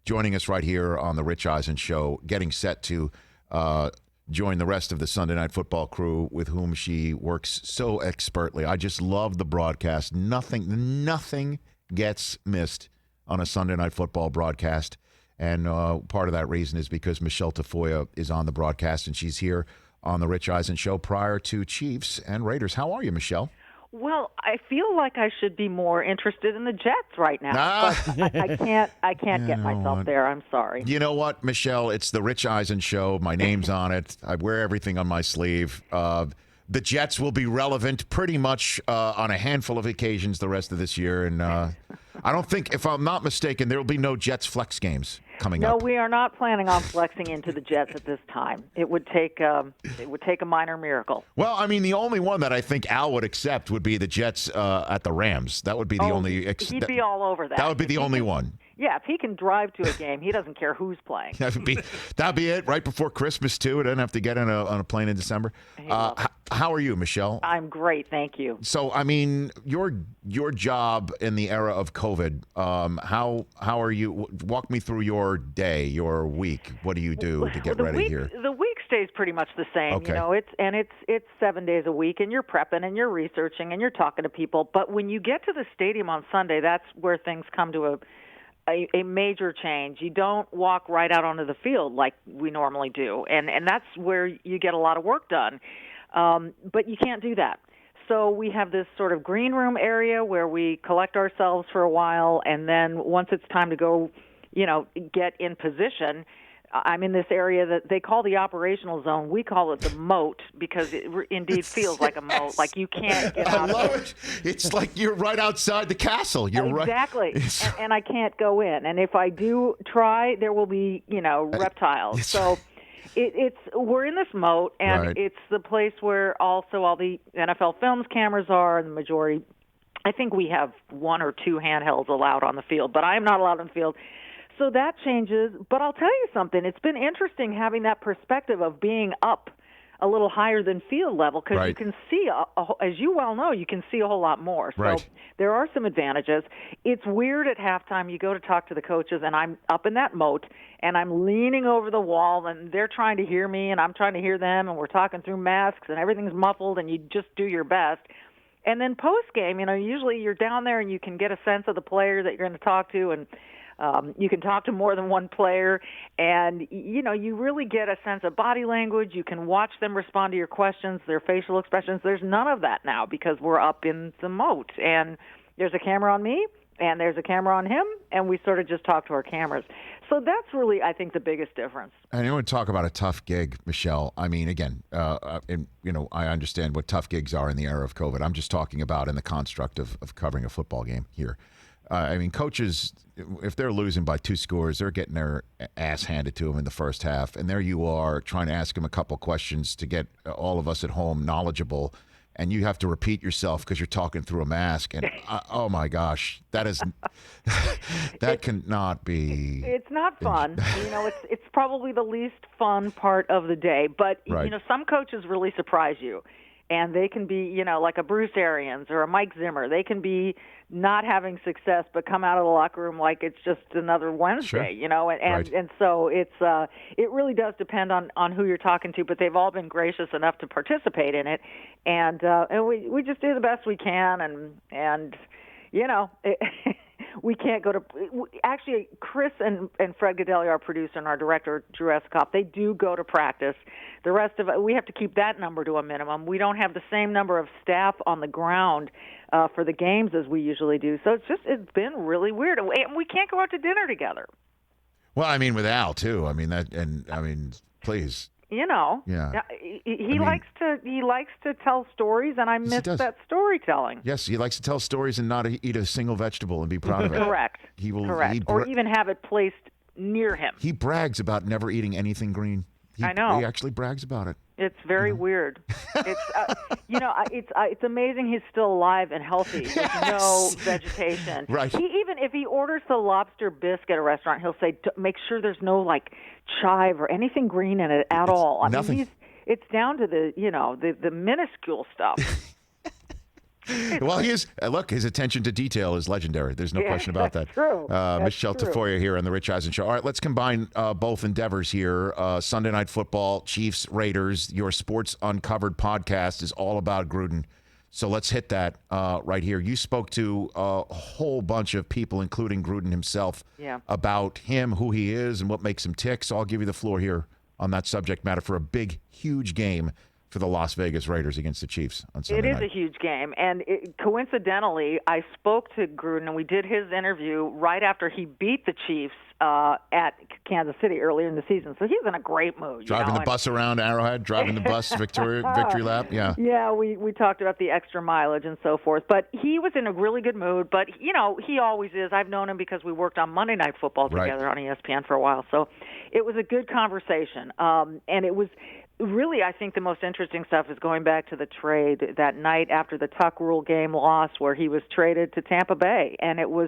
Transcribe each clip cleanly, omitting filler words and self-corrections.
joining us right here on the Rich Eisen Show, getting set to join the rest of the Sunday Night Football crew with whom she works so expertly. I just love the broadcast. Nothing gets missed on a Sunday Night Football broadcast. And part of that reason is because Michele Tafoya is on the broadcast, and she's here on the Rich Eisen Show prior to Chiefs and Raiders. How are you, Michele? Well, I feel like I should be more interested in the Jets right now, but I can't get myself there. I'm sorry. You know what, Michele? It's the Rich Eisen Show. My name's on it. I wear everything on my sleeve. The Jets will be relevant pretty much on a handful of occasions the rest of this year, and I don't think, if I'm not mistaken, there will be no Jets flex games coming up. No, we are not planning on flexing into the Jets at this time. It would take a minor miracle. Well, I mean, the only one that I think Al would accept would be the Jets at the Rams. That would be the only. He'd be all over that. That would be the only one. Yeah, if he can drive to a game, he doesn't care who's playing. That'd be it. Right before Christmas too. It doesn't have to get on a plane in December. How are you, Michele? I'm great, thank you. So, I mean, your job in the era of COVID. How are you? Walk me through your day, your week. What do you do to get ready here? The week stays pretty much the same. Okay. You know, it's 7 days a week, and you're prepping and you're researching and you're talking to people. But when you get to the stadium on Sunday, that's where things come to a major change. You don't walk right out onto the field like we normally do, and that's where you get a lot of work done. But you can't do that. So we have this sort of green room area where we collect ourselves for a while, and then once it's time to go, get in position, I'm in this area that they call the operational zone. We call it the moat because it indeed feels like a moat. Like you can't get out of it. It's like you're right outside the castle. Exactly. And I can't go in. And if I do try, there will be, reptiles. So we're in this moat, and it's the place where also all the NFL Films cameras are, and the majority. I think we have 1 or 2 handhelds allowed on the field, but I am not allowed on the field. So that changes, but I'll tell you something. It's been interesting having that perspective of being up a little higher than field level because you can see, as you well know, you can see a whole lot more. So there are some advantages. It's weird at halftime. You go to talk to the coaches, and I'm up in that moat, and I'm leaning over the wall, and they're trying to hear me, and I'm trying to hear them, and we're talking through masks, and everything's muffled, and you just do your best. And then post-game, usually you're down there, and you can get a sense of the player that you're going to talk to, and you can talk to more than one player, and, you really get a sense of body language. You can watch them respond to your questions, their facial expressions. There's none of that now because we're up in the moat, and there's a camera on me, and there's a camera on him, and we sort of just talk to our cameras. So that's really, I think, the biggest difference. And you want to talk about a tough gig, Michele. I mean, again, I understand what tough gigs are in the era of COVID. I'm just talking about in the construct of covering a football game here. Coaches, if they're losing by 2 scores, they're getting their ass handed to them in the first half. And there you are trying to ask them a couple questions to get all of us at home knowledgeable. And you have to repeat yourself because you're talking through a mask. And oh, my gosh, that cannot be. It's not fun. It's probably the least fun part of the day. But, some coaches really surprise you. And they can be, like a Bruce Arians or a Mike Zimmer. They can be not having success, but come out of the locker room like it's just another Wednesday, And so it really does depend on who you're talking to. But they've all been gracious enough to participate in it, and we just do the best we can, and we can't go to – actually, Chris and Fred Godelli, our producer, and our director, Drew Escop, they do go to practice. The rest of it, we have to keep that number to a minimum. We don't have the same number of staff on the ground for the games as we usually do. So it's been really weird. And we can't go out to dinner together. Well, I mean, with Al, too. Please. Yeah. He likes to tell stories, and I miss that storytelling. Yes, he likes to tell stories and not eat a single vegetable and be proud of it. Correct. Or even have it placed near him. He brags about never eating anything green. I know. He actually brags about it. It's very weird. It's it's amazing he's still alive and healthy with no vegetation. Right. Even if he orders the lobster bisque at a restaurant, he'll say, make sure there's no chive or anything green in it at all. Nothing. It's down to the minuscule stuff. Well, his attention to detail is legendary. There's no question about that. True. Michele Tafoya here on the Rich Eisen Show. All right, let's combine both endeavors here. Sunday Night Football, Chiefs, Raiders. Your Sports Uncovered podcast is all about Gruden. So let's hit that right here. You spoke to a whole bunch of people, including Gruden himself, about him, who he is, and what makes him tick. So I'll give you the floor here on that subject matter for a big, huge game for the Las Vegas Raiders against the Chiefs on Sunday night. It is a huge game. And coincidentally, I spoke to Gruden, and we did his interview right after he beat the Chiefs at Kansas City earlier in the season. So he's in a great mood. Driving the bus around Arrowhead, driving the bus victory lap, yeah. Yeah, we talked about the extra mileage and so forth. But he was in a really good mood. But, he always is. I've known him because we worked on Monday Night Football together on ESPN for a while. So it was a good conversation. And it was really, I think the most interesting stuff is going back to the trade that night after the Tuck Rule game loss where he was traded to Tampa Bay. And it was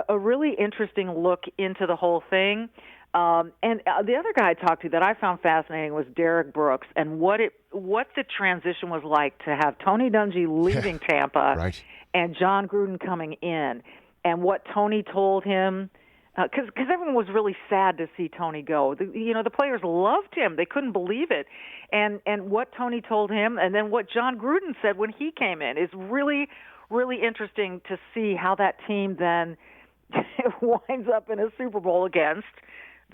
a really interesting look into the whole thing. And the other guy I talked to that I found fascinating was Derek Brooks and what the transition was like to have Tony Dungy leaving Tampa and John Gruden coming in, and what Tony told him. Because everyone was really sad to see Tony go. The players loved him. They couldn't believe it. And what Tony told him and then what John Gruden said when he came in is really, really interesting to see how that team then winds up in a Super Bowl against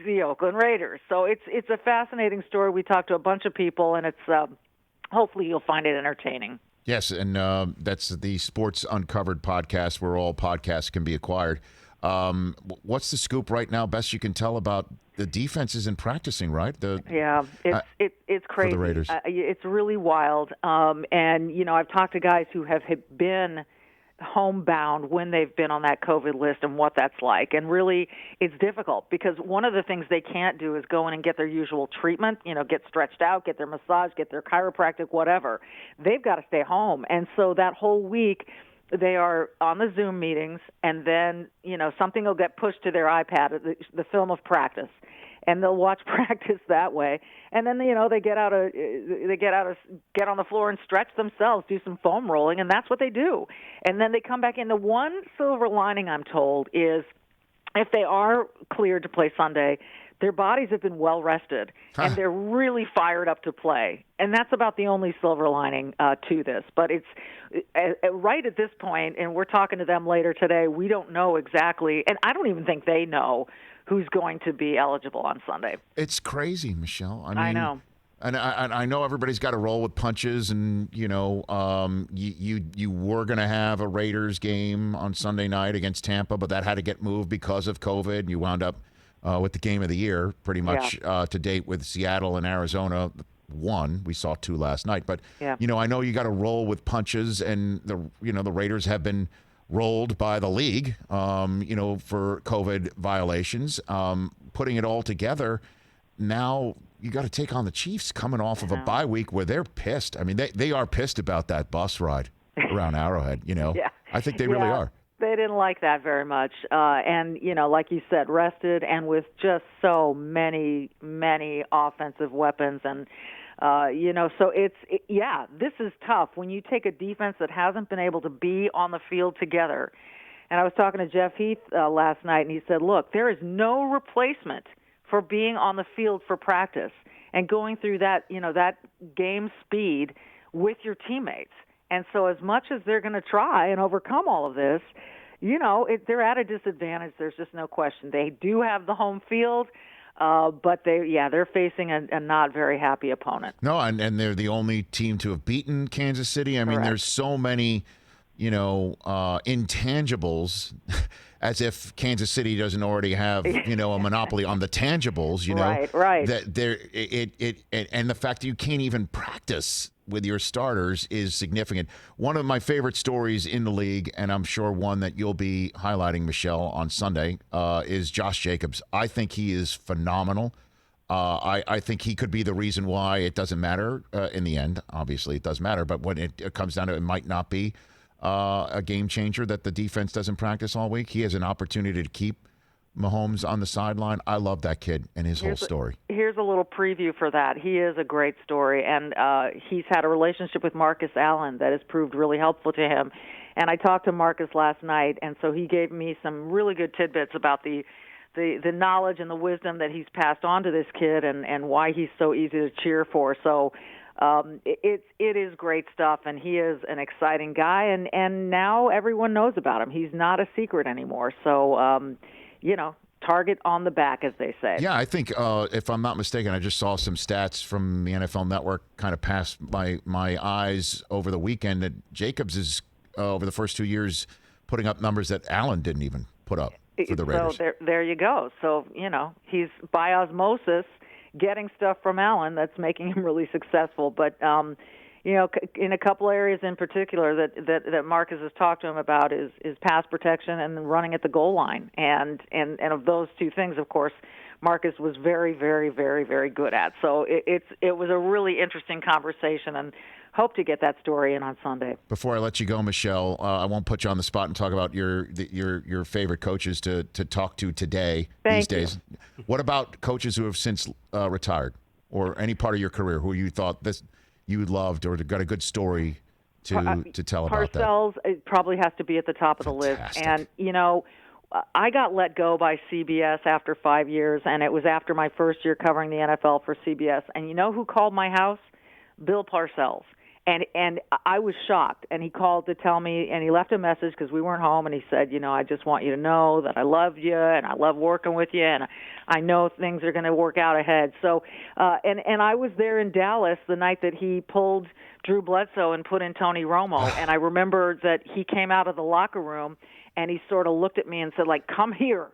the Oakland Raiders. So it's a fascinating story. We talked to a bunch of people, and it's hopefully you'll find it entertaining. Yes, and that's the Sports Uncovered podcast where all podcasts can be acquired. What's the scoop right now, best you can tell, about the defenses in practicing, right? It's crazy. For the Raiders. It's really wild. And, I've talked to guys who have been homebound when they've been on that COVID list and what that's like. And really, it's difficult because one of the things they can't do is go in and get their usual treatment, get stretched out, get their massage, get their chiropractic, whatever. They've got to stay home. And so that whole week, they are on the Zoom meetings, and then, something will get pushed to their iPad, the film of practice, and they'll watch practice that way. And then, they get on the floor and stretch themselves, do some foam rolling, and that's what they do. And then they come back in. The one silver lining, I'm told, is if they are cleared to play Sunday, their bodies have been well rested, and they're really fired up to play. And that's about the only silver lining to this. But it's right at this point, and we're talking to them later today, we don't know exactly, and I don't even think they know who's going to be eligible on Sunday. It's crazy, Michele. I know. And I know everybody's got to roll with punches, and you were going to have a Raiders game on Sunday night against Tampa, but that had to get moved because of COVID, and you wound up with the game of the year, pretty much to date with Seattle and Arizona. One, we saw two last night, but I know you got to roll with punches, and the Raiders have been rolled by the league, for COVID violations. Putting it all together, now you got to take on the Chiefs coming off of a bye week where they're pissed. I mean, they are pissed about that bus ride around Arrowhead. I think they really are. They didn't like that very much. And, like you said, rested and with just so many, many offensive weapons. And, so this is tough when you take a defense that hasn't been able to be on the field together. And I was talking to Jeff Heath last night, and he said, look, there is no replacement for being on the field for practice and going through that, that game speed with your teammates. And so as much as they're going to try and overcome all of this, they're at a disadvantage. There's just no question. They do have the home field, but they're facing a not very happy opponent. No, and they're the only team to have beaten Kansas City. I mean, there's so many, intangibles, as if Kansas City doesn't already have, a monopoly on the tangibles, Right. That and the fact that you can't even practice with your starters is significant. One of my favorite stories in the league, and I'm sure one that you'll be highlighting, Michele, on Sunday, is Josh Jacbos. I think he is phenomenal. I think he could be the reason why it doesn't matter in the end. Obviously, it does matter, but when it comes down to it, might not be a game changer that the defense doesn't practice all week. He has an opportunity to keep Mahomes on the sideline. I love that kid and his whole story. Here's a little preview for that. He is a great story, and he's had a relationship with Marcus Allen that has proved really helpful to him. And I talked to Marcus last night, and so he gave me some really good tidbits about the knowledge and the wisdom that he's passed on to this kid, and why he's so easy to cheer for. So it is great stuff, and he is an exciting guy, and now everyone knows about him. He's not a secret anymore. So, target on the back, as they say. Yeah, I think, if I'm not mistaken, I just saw some stats from the NFL Network kind of pass my eyes over the weekend that Jacobs is, over the first 2 years, putting up numbers that Allen didn't even put up for the Raiders. So there you go. So, he's by osmosis getting stuff from Allen that's making him really successful. But, in a couple areas in particular that Marcus has talked to him about is pass protection and running at the goal line. And of those two things, of course, Marcus was very, very, very, very good at. So it was a really interesting conversation, and hope to get that story in on Sunday. Before I let you go, Michele, I won't put you on the spot and talk about your favorite coaches to talk to today these days. What about coaches who have since retired, or any part of your career who you thought you loved or got a good story to tell about that? Parcells, it probably has to be at the top of the list. And, I got let go by CBS after 5 years, and it was after my first year covering the NFL for CBS. And you know who called my house? Bill Parcells. And I was shocked, and he called to tell me, and he left a message because we weren't home, and he said, I just want you to know that I love you, and I love working with you, and I know things are going to work out ahead. So, and I was there in Dallas the night that he pulled Drew Bledsoe and put in Tony Romo, and I remember that he came out of the locker room, and he sort of looked at me and said, come here.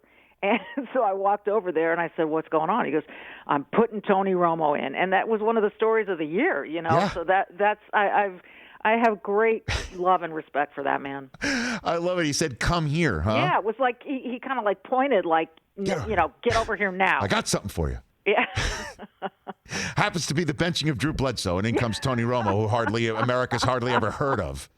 And so I walked over there and I said, "What's going on?" He goes, "I'm putting Tony Romo in," and that was one of the stories of the year. Yeah. So that's I have great love and respect for that man. I love it. He said, "Come here," huh? Yeah, it was like he kind of like pointed, like get over here now. I got something for you. Yeah. Happens to be the benching of Drew Bledsoe, and in comes Tony Romo, who America's hardly ever heard of.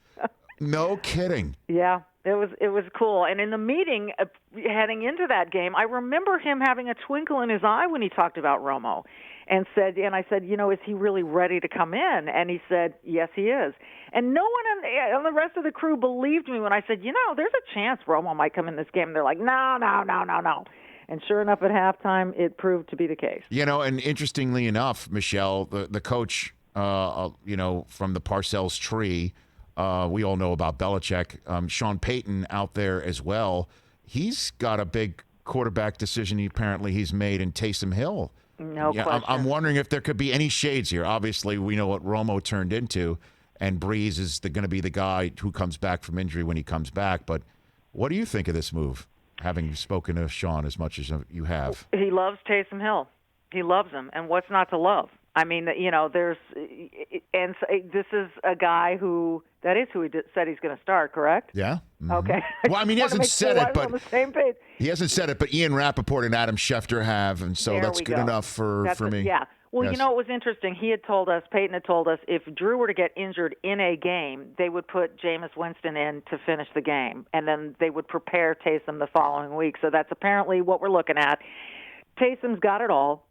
No kidding. Yeah. It was cool. And in the meeting heading into that game, I remember him having a twinkle in his eye when he talked about Romo, and I said, is he really ready to come in? And he said, yes, he is. And no one on the rest of the crew believed me when I said, there's a chance Romo might come in this game. And they're like, no. And sure enough, at halftime, it proved to be the case. And interestingly enough, Michele, the coach, from the Parcells tree, we all know about Belichick. Sean Payton out there as well. He's got a big quarterback decision he's made in Taysom Hill. No question. I'm wondering if there could be any shades here. Obviously, we know what Romo turned into, and Breeze is going to be the guy who comes back from injury when he comes back. But what do you think of this move, having spoken to Sean as much as you have? He loves Taysom Hill. He loves him. And what's not to love? I mean, this is a guy that is who he said he's going to start, correct? Yeah. Mm-hmm. Okay. Well, I mean, he hasn't said it, but on the same page. He hasn't said it, but Ian Rappaport and Adam Schefter have, and so that's good enough for me. Yeah. Well, yes. It was interesting. Peyton had told us, if Drew were to get injured in a game, they would put Jameis Winston in to finish the game, and then they would prepare Taysom the following week. So that's apparently what we're looking at. Taysom's got it all.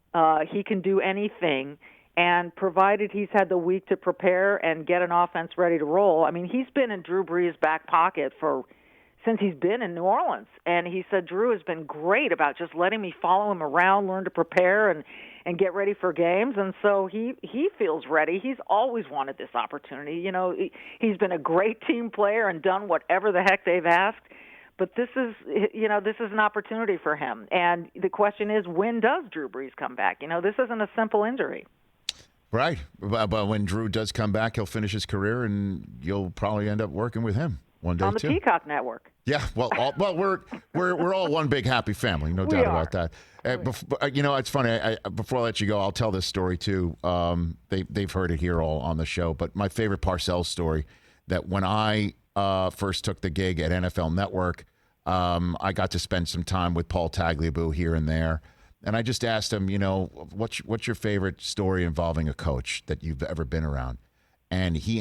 He can do anything. And provided he's had the week to prepare and get an offense ready to roll, I mean, he's been in Drew Brees' back pocket since he's been in New Orleans. And he said Drew has been great about just letting me follow him around, learn to prepare and get ready for games. And so he feels ready. He's always wanted this opportunity. He's been a great team player and done whatever the heck they've asked. But this is an opportunity for him. And the question is, when does Drew Brees come back? This isn't a simple injury. Right, but when Drew does come back, he'll finish his career, and you'll probably end up working with him one day on the too. Peacock network. Yeah, we're all one big happy family, no doubt about that. It's funny. Before I let you go, I'll tell this story too. They've heard it here all on the show, but my favorite Parcells story, that when I first took the gig at NFL Network, I got to spend some time with Paul Tagliabue here and there. And I just asked him, what's your favorite story involving a coach that you've ever been around? And he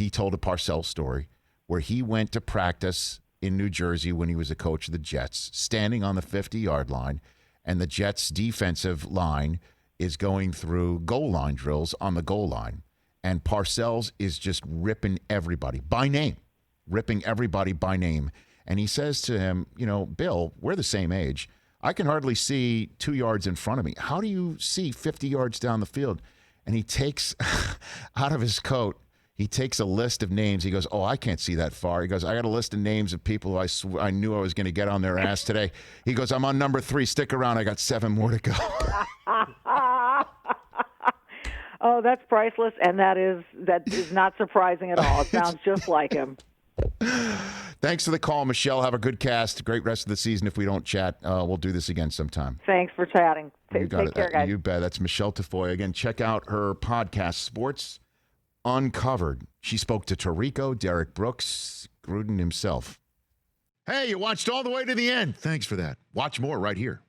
told a Parcells story where he went to practice in New Jersey when he was a coach of the Jets, standing on the 50-yard line, and the Jets' defensive line is going through goal line drills on the goal line. And Parcells is just ripping everybody by name, And he says to him, Bill, we're the same age. I can hardly see 2 yards in front of me. How do you see 50 yards down the field? And he takes out of his coat, he takes a list of names. He goes, I can't see that far. He goes, I got a list of names of people who I knew I was going to get on their ass today. He goes, I'm on number 3. Stick around. I got 7 more to go. Oh, that's priceless, and that is not surprising at all. It sounds just like him. Thanks for the call, Michelle. Have a good cast. Great rest of the season. If we don't chat, we'll do this again sometime. Thanks for chatting. Take care, guys. You bet. That's Michele Tafoya. Again, check out her podcast, Sports Uncovered. She spoke to Tirico, Derek Brooks, Gruden himself. Hey, you watched all the way to the end. Thanks for that. Watch more right here.